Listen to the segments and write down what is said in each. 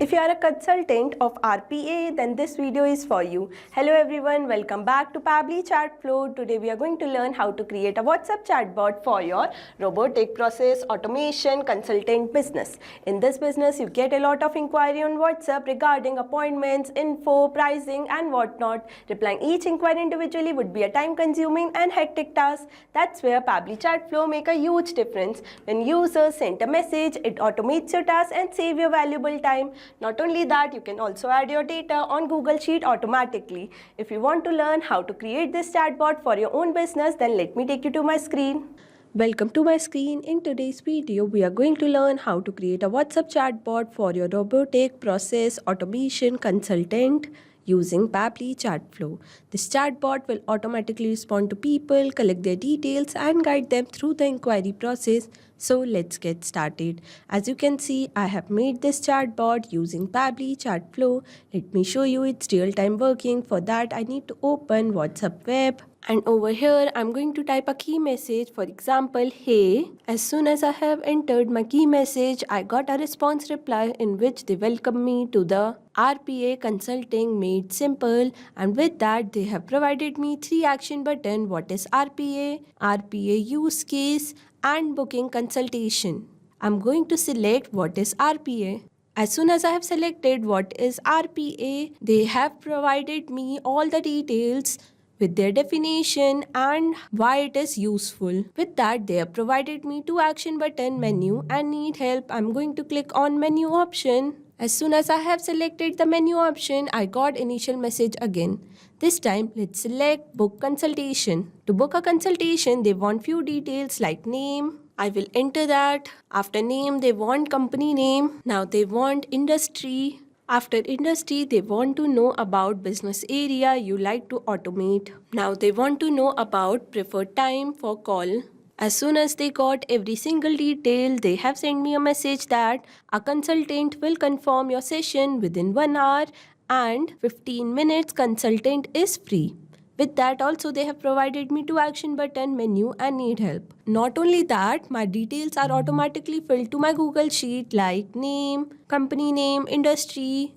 If you are a consultant of RPA, then this video is for you. Hello everyone, welcome back to Pabbly Chatflow. Today we are going to learn how to create a WhatsApp chatbot for your robotic process automation consultant business. In this business, you get a lot of inquiry on WhatsApp regarding appointments, info, pricing and whatnot. Replying each inquiry individually would be a time-consuming and hectic task. That's where Pabbly Chatflow make a huge difference. When users send a message, it automates your task and save your valuable time. Not only that, you can also add your data on Google Sheet automatically. If you want to learn how to create this chatbot for your own business, then let me take you to my screen. Welcome to my screen. In today's video, we are going to learn how to create a WhatsApp chatbot for your robotic process automation consultant using Pabbly Chatflow. This chatbot will automatically respond to people, collect their details and guide them through the inquiry process. So let's get started. As you can see, I have made this chatbot using Pabbly Chatflow. Let me show you its real-time working. For that, I need to open WhatsApp web. And over here, I'm going to type a key message. For example, hey. As soon as I have entered my key message, I got a response reply in which they welcome me to the RPA Consulting Made Simple. And with that, they have provided me 3 action button. What is RPA? RPA use case and booking consultation. I'm going to select what is RPA. As soon as I have selected what is RPA, they have provided me all the details with their definition and why it is useful. With that, they have provided me 2 action button, menu and need help. I'm going to click on menu option. As soon as I have selected the menu option, I got initial message again. This time, let's select book consultation. To book a consultation, they want few details like name. I will enter that. After name, they want company name. Now they want industry. After industry, they want to know about business area you like to automate. Now they want to know about preferred time for call. As soon as they got every single detail, they have sent me a message that a consultant will confirm your session within 1 hour and 15 minutes consultant is free. With that also they have provided me 2 action button, menu and need help. Not only that, my details are automatically filled to my Google Sheet like name, company name, industry,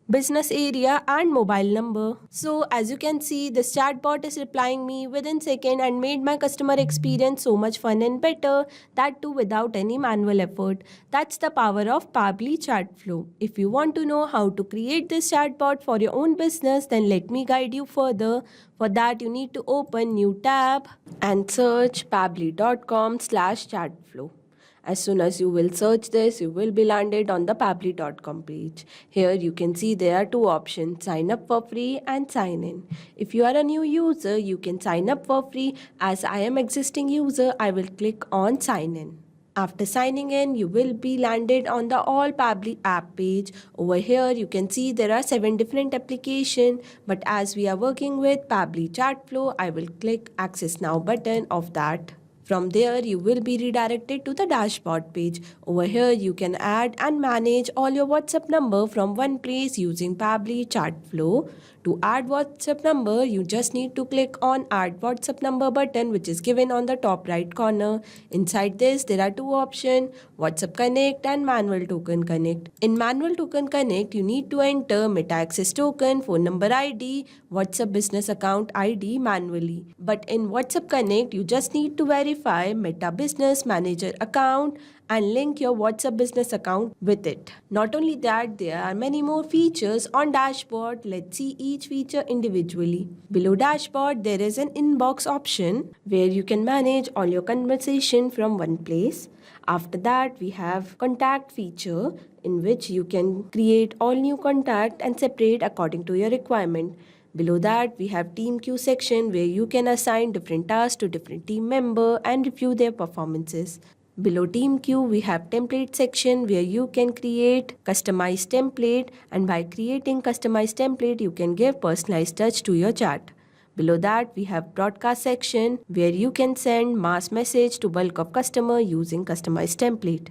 business area and mobile number. So as you can see, this chatbot is replying me within second and made my customer experience so much fun and better, that too without any manual effort. That's the power of Pabbly Chatflow. If you want to know how to create this chatbot for your own business, then let me guide you further. For that, you need to open new tab and search pabbly.com/chatflow. As soon as you will search this, you will be landed on the pabbly.com page. Here you can see there are 2 options, sign up for free and sign in. If you are a new user, you can sign up for free. As I am existing user, I will click on sign in. After signing in, you will be landed on the All Pabbly app page. Over here, you can see there are 7 different applications. But as we are working with Pabbly Chatflow, I will click Access Now button of that. From there, you will be redirected to the dashboard page. Over here, you can add and manage all your WhatsApp number from one place using Pabbly Chatflow. To add WhatsApp number, you just need to click on Add WhatsApp Number button, which is given on the top right corner. Inside this, there are 2 options, WhatsApp Connect and Manual Token Connect. In Manual Token Connect, you need to enter Meta Access Token, phone number ID, WhatsApp Business Account ID manually. But in WhatsApp Connect, you just need to verify Meta Business Manager account and link your WhatsApp business account with it. Not only that, there are many more features on dashboard. Let's see each feature individually. Below dashboard, there is an inbox option where you can manage all your conversation from one place. After that, we have contact feature in which you can create all new contact and separate according to your requirement. Below that, we have team queue section where you can assign different tasks to different team member and review their performances. Below team queue, we have template section where you can create customized template, and by creating customized template, you can give personalized touch to your chat. Below that, we have broadcast section where you can send mass message to bulk of customer using customized template.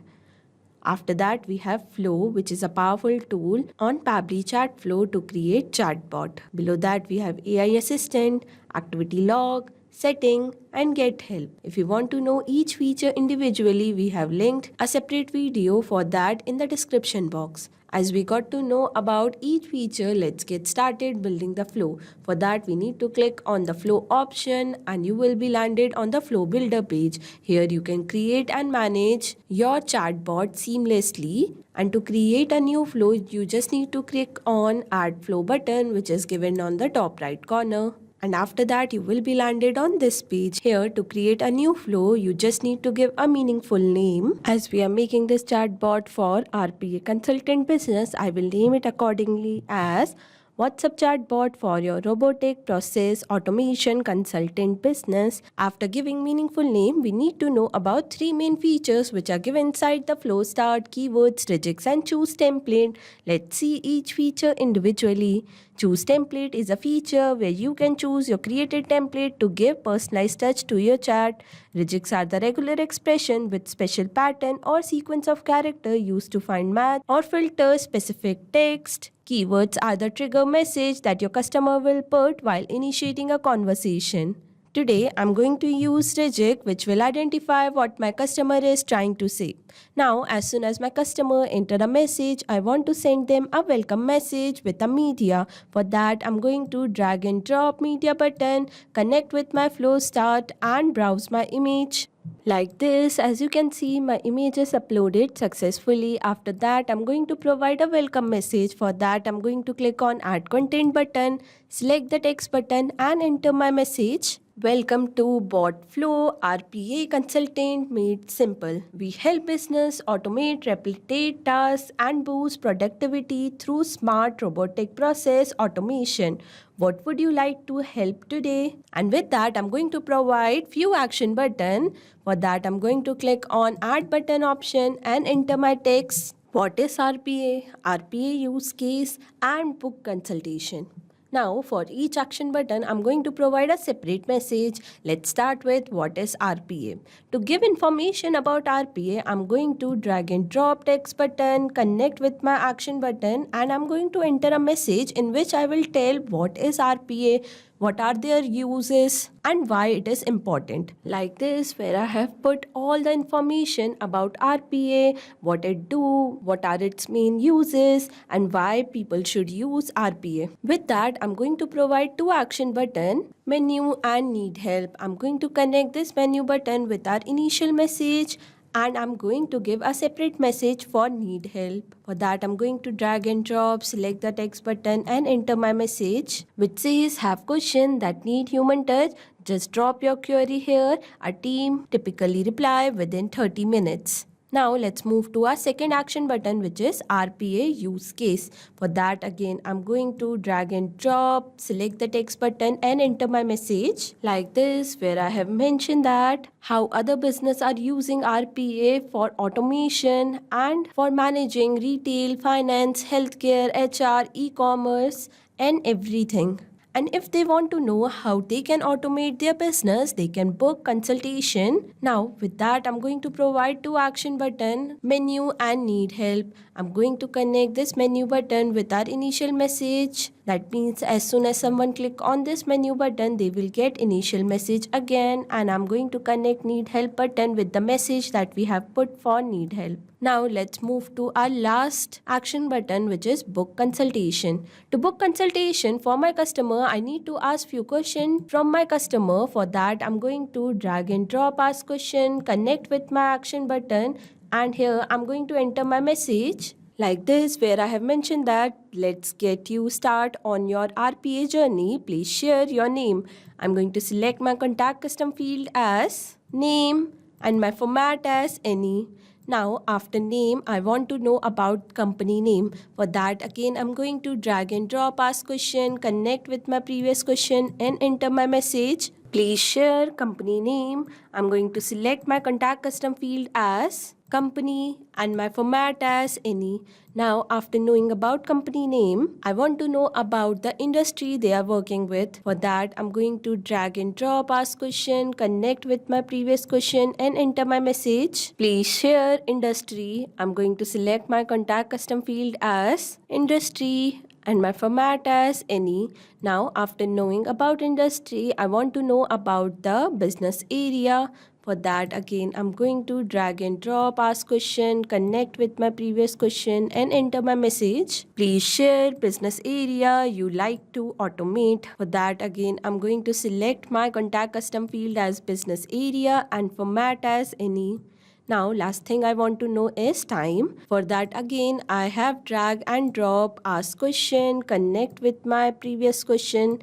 After that, we have Flow, which is a powerful tool on Pabbly Chatflow to create chatbot. Below that, we have AI Assistant, Activity Log, setting, and get help. If you want to know each feature individually, we have linked a separate video for that in the description box. As we got to know about each feature, let's get started building the flow. For that, we need to click on the flow option and you will be landed on the flow builder page. Here you can create and manage your chatbot seamlessly. And to create a new flow, you just need to click on add flow button, which is given on the top right corner. And after that, you will be landed on this page. Here, to create a new flow, you just need to give a meaningful name. As we are making this chatbot for RPA Consultant Business, I will name it accordingly as WhatsApp chatbot for your robotic process automation consultant business. After giving meaningful name, we need to know about three main features which are given inside the flow: start, keywords, regex, and choose template. Let's see each feature individually. Choose template is a feature where you can choose your created template to give personalized touch to your chat. Regex are the regular expression with special pattern or sequence of character used to find match or filter specific text. Keywords are the trigger message that your customer will put while initiating a conversation. Today, I'm going to use regex, which will identify what my customer is trying to say. Now, as soon as my customer enter a message, I want to send them a welcome message with a media. For that, I'm going to drag and drop media button, connect with my flow start and browse my image. Like this, as you can see, my image is uploaded successfully. After that, I'm going to provide a welcome message. For that, I'm going to click on add content button, select the text button and enter my message. Welcome to Bot Flow RPA Consultant Made Simple. We help business automate repetitive tasks and boost productivity through smart robotic process automation. What would you like to help today? And with that, I'm going to provide few action button. For that, I'm going to click on add button option and enter my text. What is RPA? RPA use case and book consultation. Now, for each action button, I'm going to provide a separate message. Let's start with what is RPA. To give information about RPA, I'm going to drag and drop text button, connect with my action button, and I'm going to enter a message in which I will tell what is RPA, what are their uses, and why it is important. Like this, where I have put all the information about RPA, what it do, what are its main uses, and why people should use RPA. With that, I'm going to provide two action button, menu and need help. I'm going to connect this menu button with our initial message and I'm going to give a separate message for need help. For that, I'm going to drag and drop, select the text button and enter my message which says have question that need human touch. Just drop your query here. Our team typically reply within 30 minutes. Now let's move to our second action button, which is RPA use case. For that, again, I'm going to drag and drop, select the text button and enter my message like this, where I have mentioned that how other business are using RPA for automation and for managing retail, finance, healthcare, HR, e-commerce and everything. And if they want to know how they can automate their business, they can book consultation. Now, with that, I'm going to provide two action button, menu and need help. I'm going to connect this menu button with our initial message. That means as soon as someone click on this menu button, they will get initial message again. And I'm going to connect need help button with the message that we have put for need help. Now let's move to our last action button, which is book consultation. To book consultation for my customer, I need to ask few questions from my customer. For that, I'm going to drag and drop ask question, connect with my action button, and here I'm going to enter my message like this, where I have mentioned that let's get you start on your RPA journey. Please share your name. I'm going to select my contact custom field as name and my format as any. Now, after name, I want to know about company name. For that, again, I'm going to drag and drop ask question, connect with my previous question and enter my message. Please share company name. I'm going to select my contact custom field as company and my format as any. Now, after knowing about company name, I want to know about the industry they are working with. For that, I'm going to drag and drop ask question, connect with my previous question and enter my message. Please share industry. I'm going to select my contact custom field as industry and my format as any. Now, after knowing about industry, I want to know about the business area. For that, again, I'm going to drag and drop, ask question, connect with my previous question and enter my message. Please share business area you like to automate. For that, again, I'm going to select my contact custom field as business area and format as any. Now, last thing I want to know is time. For that, again, I have drag and drop, ask question, connect with my previous question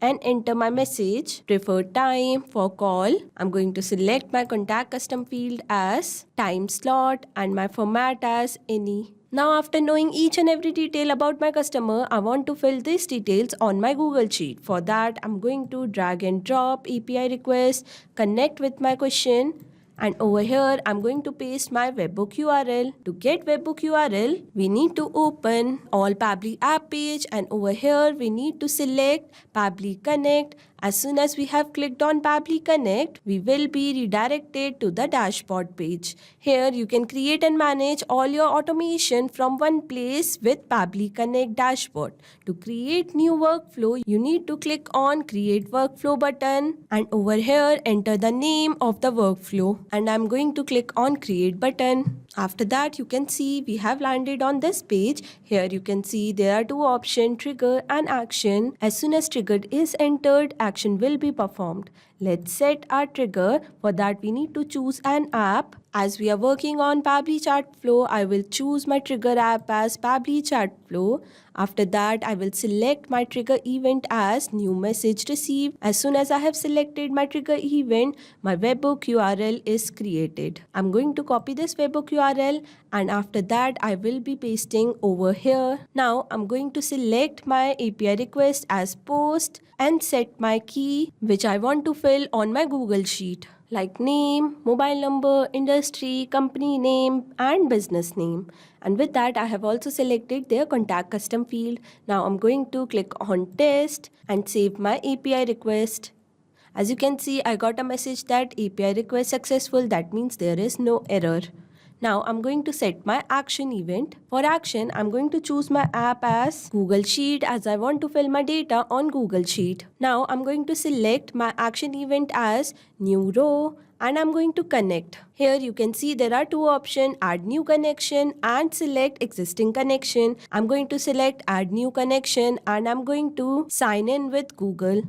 and enter my message. Preferred time for call. I'm going to select my contact custom field as time slot and my format as any. Now, after knowing each and every detail about my customer, I want to fill these details on my Google Sheet. For that, I'm going to drag and drop API request, connect with my question. And over here, I'm going to paste my webhook URL. To get webhook URL, we need to open all Pabbly app page, and over here, we need to select Pabbly Connect. As soon as we have clicked on Pabbly Connect, we will be redirected to the dashboard page. Here, you can create and manage all your automation from one place with Pabbly Connect dashboard. To create new workflow, you need to click on Create Workflow button, and over here, enter the name of the workflow. And I'm going to click on Create button. After that, you can see we have landed on this page. Here you can see there are two options, trigger and action. As soon as triggered is entered, action will be performed. Let's set our trigger. For that, we need to choose an app. As we are working on Pabbly Chartflow, I will choose my trigger app as Pabbly Chartflow. After that, I will select my trigger event as new message received. As soon as I have selected my trigger event, my webhook URL is created. I'm going to copy this webhook URL, and after that, I will be pasting over here. Now, I'm going to select my API request as post and set my key, which I want to fill on my Google Sheet, like name, mobile number, industry, company name and business name. And with that, I have also selected their contact custom field. Now I'm going to click on test and save my API request. As you can see, I got a message that API request successful. That means there is no error. Now I'm going to set my action event. For action, I'm going to choose my app as Google Sheet as I want to fill my data on Google Sheet. Now I'm going to select my action event as new row and I'm going to connect. Here you can see there are two options, add new connection and select existing connection. I'm going to select add new connection and I'm going to sign in with Google.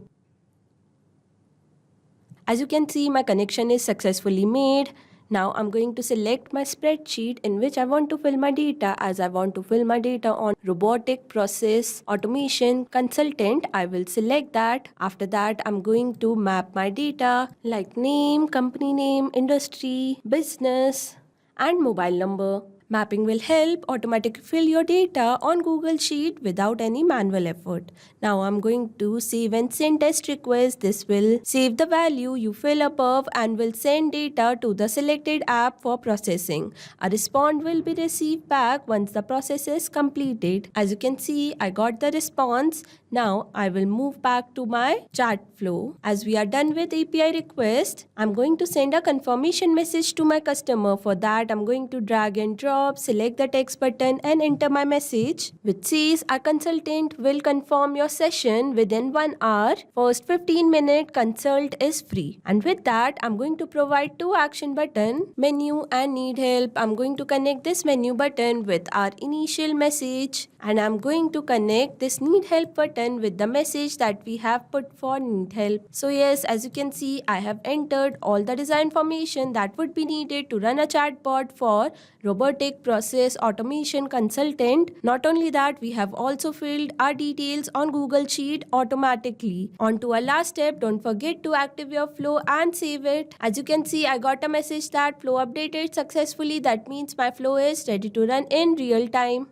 As you can see, my connection is successfully made. Now I'm going to select my spreadsheet in which I want to fill my data. As I want to fill my data on robotic process automation consultant, I will select that. After that, I'm going to map my data like name, company name, industry, business and mobile number. Mapping will help automatically fill your data on Google Sheet without any manual effort. Now I'm going to save and send test request. This will save the value you fill above and will send data to the selected app for processing. A response will be received back once the process is completed. As you can see, I got the response. Now I will move back to my chart flow. As we are done with API request, I'm going to send a confirmation message to my customer. For that, I'm going to drag and drop, select the text button and enter my message, which says our consultant will confirm your session within 1 hour. First 15-minute consult is free. And with that, I'm going to provide two action button, menu and need help. I'm going to connect this menu button with our initial message and I'm going to connect this need help button with the message that we have put for need help. So yes, as you can see, I have entered all the design information that would be needed to run a chatbot for robotic process automation consultant. Not only that, we have also filled our details on Google Sheet automatically. On to our last step, don't forget to active your flow and save it. As you can see, I got a message that flow updated successfully. That means my flow is ready to run in real time.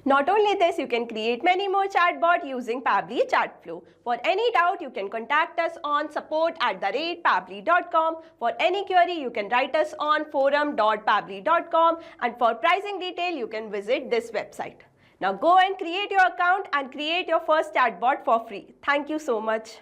Not only this, you can create many more chatbots using Pabbly Chartflow. For any doubt, you can contact us on support@pabbly.com. For any query, you can write us on forum.pabbly.com. And for pricing detail, you can visit this website. Now go and create your account and create your first chatbot for free. Thank you so much.